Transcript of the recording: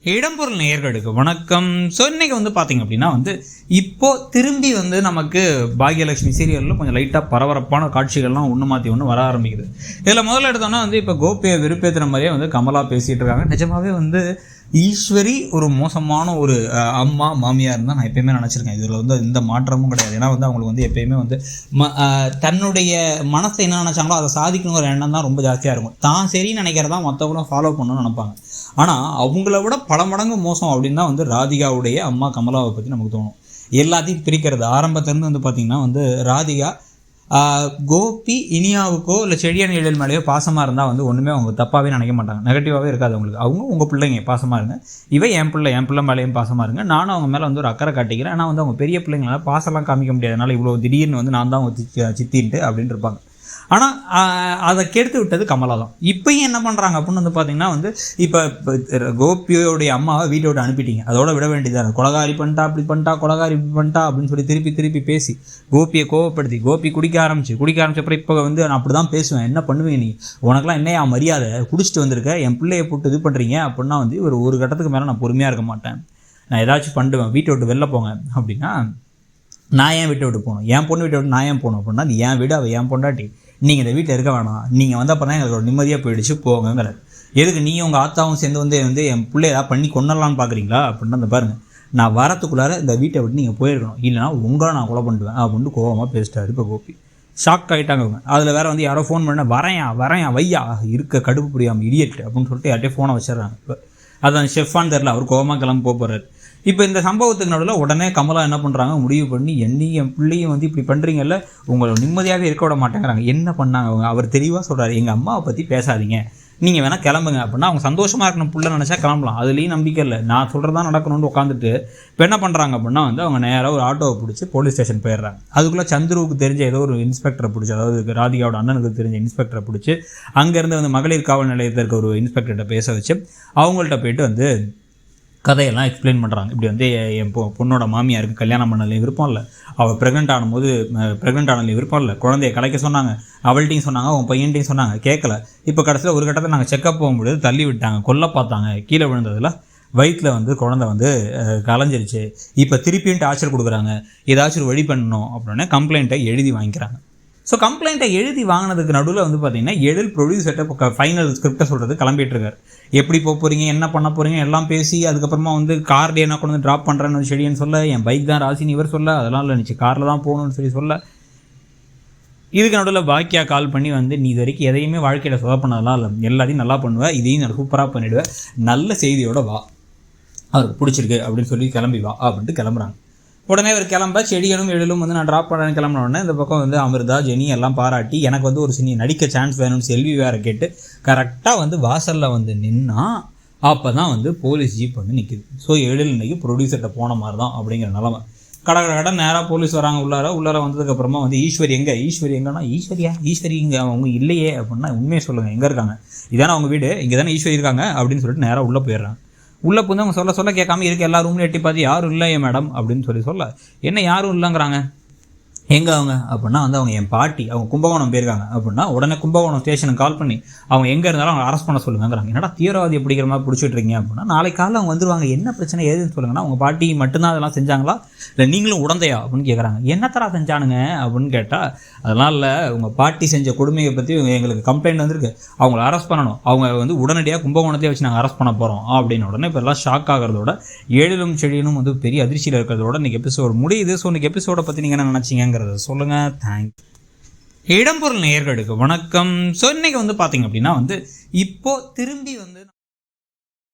இடம்பொருள் நேயர்களுக்கு வணக்கம். ஸோ இன்றைக்கி பார்த்திங்க அப்படின்னா இப்போது திரும்பி நமக்கு பாக்யலட்சுமி சீரியலில் கொஞ்சம் லைட்டாக பரபரப்பான காட்சிகள்லாம் ஒன்று மாற்றி ஒன்று வர ஆரம்பிக்குது. இதில் முதல்ல எடுத்தோன்னா இப்போ கோபியை விருப்பேற்றுற மாதிரியே கமலா பேசிகிட்டு இருக்காங்க. நிஜமாகவே ஈஸ்வரி ஒரு மோசமான ஒரு அம்மா மாமியார் தான் நான் எப்பயுமே நினச்சிருக்கேன். இதில் எந்த மாற்றமும் கிடையாது. ஏன்னா அவங்களுக்கு எப்பயுமே தன்னுடைய மனசை என்ன நினச்சாங்களோ அதை சாதிக்கணுங்கிற எண்ணம் தான் ரொம்ப ஜாஸ்தியாக இருக்கும். தான் சரின்னு நினைக்கிறதான் மற்றவங்களும் ஃபாலோ பண்ணணும்னு நினைப்பாங்க. ஆனால் அவங்கள விட பல மடங்கு மோசம் அப்படின்னு தான் ராதிகாவுடைய அம்மா கமலாவை பற்றி நமக்கு தோணும். எல்லாத்தையும் பிரிக்கிறது ஆரம்பத்துலேருந்து பார்த்திங்கன்னா ராதிகா கோபி இனியாவுக்கோ இல்லை செடியான எழில் மேலேயோ பாசமாக இருந்தால் ஒன்றுமே அவங்க தப்பாகவே நினைக்க மாட்டாங்க, நெகட்டிவாகவே இருக்காது அவங்களுக்கு. அவங்க உங்கள் பிள்ளைங்க பாசமாக இருங்க, என் பிள்ளை மேலேயும் பாசமாக இருங்க, நானும் அவங்க மேலே ஒரு அக்கறை காட்டிக்கிறேன். ஆனால் அவங்க பெரிய பிள்ளைங்களால பாசம்லாம் காமிக்க முடியாதனால இவ்வளோ திடீர்னு நான் தான் அவங்க சித்தின்ட்டு அப்படின்னு இருப்பாங்க. ஆனால் அதை கெடுத்து விட்டது கமலா தான். இப்போயும் என்ன பண்ணுறாங்க அப்படின்னு பார்த்தீங்கன்னா இப்போ கோபியோடைய அம்மாவை வீட்டோட அனுப்பிட்டீங்க, அதோட விட வேண்டியதாக கொலகாரி பண்ணிட்டா அப்படி பண்ணிட்டா கொலகாரி இப்படி பண்ணிட்டா அப்படின்னு சொல்லி திருப்பி பேசி கோபியை கோவப்படுத்தி கோபி குடிக்க ஆரம்பிச்சப்பறம் இப்போ நான் அப்படி தான் பேசுவேன், என்ன பண்ணுவேன் நீ, உனக்குலாம் என்னையா மரியாதை, குடிச்சிட்டு வந்திருக்க, என் பிள்ளையை போட்டு இது பண்ணுறீங்க அப்படின்னா ஒரு கட்டத்துக்கு மேலே நான் பொறுமையாக இருக்க மாட்டேன், நான் ஏதாச்சும் பண்ணுவேன், வீட்டை விட்டு வெளில போங்க அப்படின்னா நான் ஏன் வீட்டை விட்டு போகணும், என் பொண்ணு வீட்டை விட்டு நான் ஏன் போகணும் அப்படின்னா அது என் வீடு, அவள் என் பொண்டாட்டி, நீங்கள் இந்த வீட்டில் இருக்க வேணாம், நீங்கள் வந்தப்போ தான் எங்களுக்கு நிம்மதியாக போயிடுச்சு போங்கிறார். எதுக்கு நீங்கள் உங்கள் ஆத்தாவும் சேர்ந்து என் பிள்ளை ஏதாவது பண்ணி கொண்டலான்னு பார்க்குறீங்களா அப்படின்னா பாருங்கள், நான் வரத்துக்குள்ளார இந்த வீட்டை விட்டு நீங்கள் போயிருக்கணும், இல்லைனா உங்களை நான் கொலை பண்ணுவேன் அப்படின்ட்டு கோபமாக பேசிட்டாரு. இப்போ கோபி ஷாக் ஆகிட்டாங்க அவங்க. அதில் வேறு யாரோ ஃபோன் பண்ண வரையா வையா இருக்க கடுப்பு புரியாமல் இடியட் அப்படின்னு சொல்லிட்டு யார்ட்டே ஃபோனை வச்சிடறாங்க. இப்போ அதான் ஷெஃபான்னு தெரில, அவர் கோபமாக கிளம்பி போகிறாரு. இப்போ இந்த சம்பவத்துக்கு நடுவில் உடனே கமலா என்ன பண்ணுறாங்க, முடிவு பண்ணி என் பிள்ளையும் இப்படி பண்ணுறீங்கல்ல, உங்களை நிம்மதியாகவே இருக்க விட மாட்டேங்கிறாங்க. என்ன பண்ணாங்க அவங்க, அவர் தெளிவாக சொல்கிறார், எங்கள் அம்மாவை பற்றி பேசாதீங்க, நீங்கள் வேணால் கிளம்புங்க அப்படின்னா அவங்க சந்தோஷமாக இருக்கணும், புள்ள நினச்சா கிளம்பலாம், அதுலேயும் நம்பிக்கை இல்லை, நான் சொல்கிறதா நடக்கணும்னு உட்காந்துட்டு இப்போ என்ன பண்ணுறாங்க அப்படின்னா அவங்க நேராக ஒரு ஆட்டோவை பிடிச்சி போலீஸ் ஸ்டேஷன் போயிடுறாங்க. அதுக்குள்ளே சந்துருவுக்கு தெரிஞ்ச ஏதோ ஒரு இன்ஸ்பெக்டரை பிடிச்சி, அதாவது ராதிகாவோட அண்ணனுக்கு தெரிஞ்ச இன்ஸ்பெக்டரை பிடிச்சி அங்கேருந்து மகளிர் காவல் நிலையத்தில் இருக்க ஒரு இன்ஸ்பெக்டர்கிட்ட பேச வச்சு அவங்கள்ட்ட போயிட்டு கதையெல்லாம் எக்ஸ்பிளைன் பண்ணுறாங்க. இப்படி என் பொண்ணோட மாமியாருக்கு கல்யாணம் பண்ணலையும் விருப்பம் இல்லை, அவள் ப்ரெக்னென்ட் ஆனலையும் விருப்பம் இல்லை, குழந்தைய கலைக்க சொன்னாங்க, அவள்கிட்டையும் சொன்னாங்க, அவன் பையன்ட்டையும் சொன்னாங்க, கேட்கல. இப்போ கடைசியில் ஒரு கட்டத்தில் நாங்கள் செக்கப் போகும்போது தள்ளி விட்டாங்க, கொல்ல பார்த்தாங்க, கீழே விழுந்ததில் வயிற்றில் குழந்தை கலைஞ்சிருச்சு, இப்போ திருப்பியும் டார்ச்சர் கொடுக்குறாங்க, ஏதாச்சும் ஒரு வழி பண்ணணும் அப்படின்னே கம்ப்ளைண்ட்டை எழுதி வாங்கிக்கிறாங்க. ஸோ கம்ப்ளைண்ட்டை எழுதி வாங்கினதுக்கு நடுவில் பார்த்திங்கன்னா எழில் ப்ரொடியூசர்கிட்ட இப்போ ஃபைனல் ஸ்கிரிப்டை சொல்கிறது கிளம்பிட்டுருக்காரு. எப்படி போக போகிறீங்க, என்ன பண்ண போகிறீங்க எல்லாம் பேசி அதுக்கப்புறமா கார்லேயே என்ன கொண்டு ட்ராப் பண்ணுறேன்னு செடின்னு சொல்ல, என் பைக் தான் ராசின்னு இவர் சொல்ல, அதெல்லாம் இல்லை நினச்சி காரில் தான் போகணும்னு சொல்ல. இதுக்கு நடுவில் பாக்கியா கால் பண்ணி நீ இது வரைக்கும் எதையுமே வாழ்க்கையில் சொத பண்ணதெல்லாம் இல்லை, எல்லாத்தையும் நல்லா பண்ணுவேன், இதையும் நான் சூப்பராக பண்ணிவிடுவேன், நல்ல செய்தியோடு வா, அவருக்கு பிடிச்சிருக்கு அப்படின்னு சொல்லி கிளம்பி வா அப்படின்ட்டு கிளம்புறாங்க. உடனே அவர் கிளம்ப செடிகளும் எழிலும் நான் ட்ராப் பண்ணுறேன்னு கிளம்பின உடனே இந்த பக்கம் அமிர்தா ஜெனி எல்லாம் பாராட்டி எனக்கு ஒரு சினி நடிக்க சான்ஸ் வேணும்னு செல்வி வேறு கேட்டு கரெக்டாக வாசலில் நின்னா அப்போ தான் போலீஸ் ஜீப் நிற்கிது. ஸோ எழில் இன்றைக்கி ப்ரொடியூசர்கிட்ட போன மாதிரி தான் அப்படிங்கிற நிலமை. கடை நேராக போலீஸ் வராங்க. உள்ளார வந்ததுக்கப்புறமா ஈஸ்வரி எங்கன்னா ஈஸ்வரி இங்கே அவங்க இல்லையே அப்படின்னா உண்மையை சொல்லுங்கள், எங்கே இருக்காங்க, இதானே அவங்க வீடு, இங்கே தானே ஈஸ்வரி இருக்காங்க அப்படின்னு சொல்லிட்டு நேராக உள்ளே போயிடுறாங்க. உள்ளே புந்து அவங்க சொல்ல கேட்காம இருக்க எல்லா ரூம்லையும் எட்டி பார்த்து யாரும் இல்லையே மேடம் அப்படின்னு சொல்ல, என்ன யாரும் இல்லைங்கிறாங்க, எங்கே அவங்க அப்படின்னா அவங்க என் பாட்டி, அவங்க கும்பகோணம் போயிருக்காங்க அப்படின்னா உடனே கும்பகோணம் ஸ்டேஷனுக்கு கால் பண்ணி அவங்க எங்கே இருந்தாலும் அவங்க அரெஸ்ட் பண்ண சொல்லுங்கிறாங்க. என்னடா தீவிரவாதி பிடிக்கிற மாதிரி பிடிச்சிட்ருக்கீங்க அப்படின்னா நாளைக்கு காலையில் அவங்க வந்துருவாங்க, என்ன பிரச்சனை ஏதுன்னு சொல்லுங்கன்னா அவங்க பாட்டி மட்டும்தான் அதெல்லாம் செஞ்சாங்களா இல்லை நீங்களும் உடந்தையா அப்படின்னு கேட்குறாங்க. என்னத்தரா செஞ்சானுங்க அப்படின்னு கேட்டால் அதனால் இல்லை, உங்கள் பாட்டி செஞ்ச கொடுமையை பற்றி எங்களுக்கு கம்ப்ளைண்ட் வந்திருக்கு, அவங்கள அரெஸ்ட் பண்ணணும், அவங்க உடனடியாக கும்பகோணத்தையே வச்சு நாங்கள் அரெஸ்ட் பண்ண போகிறோம் அப்படின்னு உடனே இப்போ எல்லாம் ஷாக் ஆகிறதோட எழிலும் செடியிலும் பெரிய அதிர்ச்சியில் இருக்கிறதோட இன்றைக்கி எபிசோடு முடியுது. ஸோ இன்றைக்கி எபிசோடை பற்றி நீங்கள் என்ன நினச்சிங்க சொல்லுங்க. தேங்க்ஸ். இடம்பொருள் நேயர்களுக்கு வணக்கம். ஸோ இன்னைக்கு பார்த்தீங்க அப்படின்னா இப்போ திரும்பி